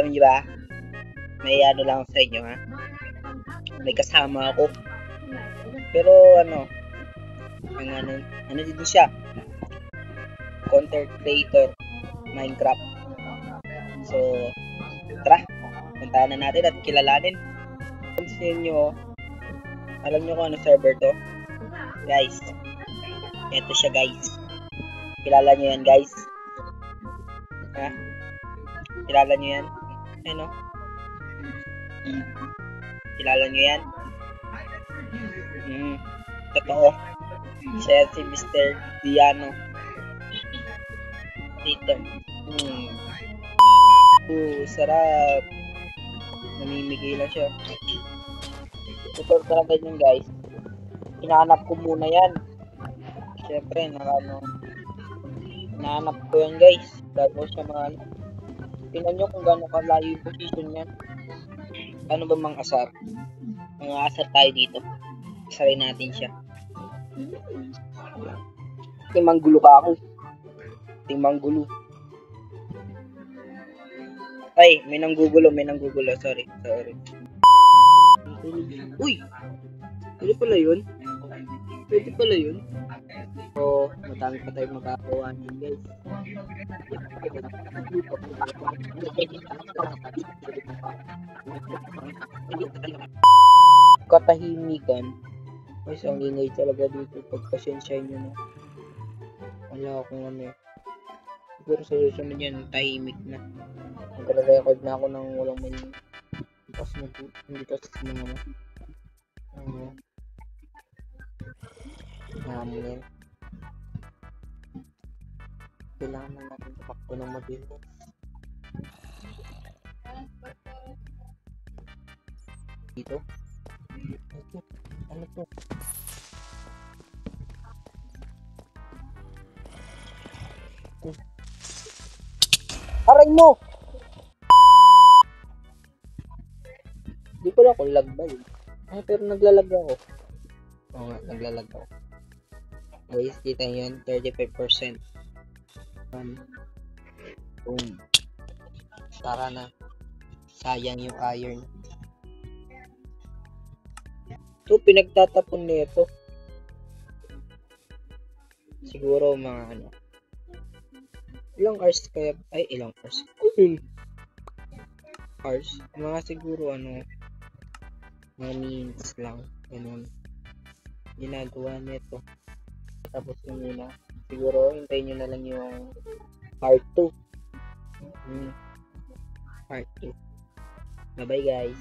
Alam niyo ba? May ano lang sa inyo, ha? May kasama ako. Pero ano din siya? Content creator, Minecraft. So, tara, puntahan na natin at kilalanin. Pansin nyo, alam nyo kung ano server to? Guys, eto siya guys. Kilala nyo yan guys? Ha? Kilala nyo yan? Ano? Kilala nyo yan? Totoo. Siya si Mr. Diano. Dito. Sarap. Namimigay lang siya. Ito talaga yun guys. Hinahanap ko muna yan. Siyempre, hinahanap ko yan guys. Bago siya tingnan nyo kung gano'ng kalayo yung position yan. Ano ba mang asar? Mga asar tayo dito. Asarin natin siya. Timanggulo ka ako. Timanggulo. Ay, may nanggugulo. Sorry. Uy! Pwede pala yun. So, madami pa tayong magkakawa din guys. Katahimikan. Guys, ang ingay talaga dito. Pagpasensya nyo na. Wala akong siguro sa susunod yan, tahimik na. Magre-record na ako ng walang may hindi kasi mga yan. Kailangan na natin takbo ng mabilis. Dito? Ano to? Aray mo! Di ko lang kung lag ba yun. Pero naglalag ako. Oo nga, naglalag ako. Guys, kita nyo yun, 35%. Boom. Tara na. Sayang yung iron. So, pinagtatapon nito. Siguro mga ilang hours kaya, ilang hours? Hours? Mga siguro mga minutes lang. Ganun. Ginagawa nito. Tapos yung siguro hintayin nyo na lang yung part 2. Part 2. Bye bye guys.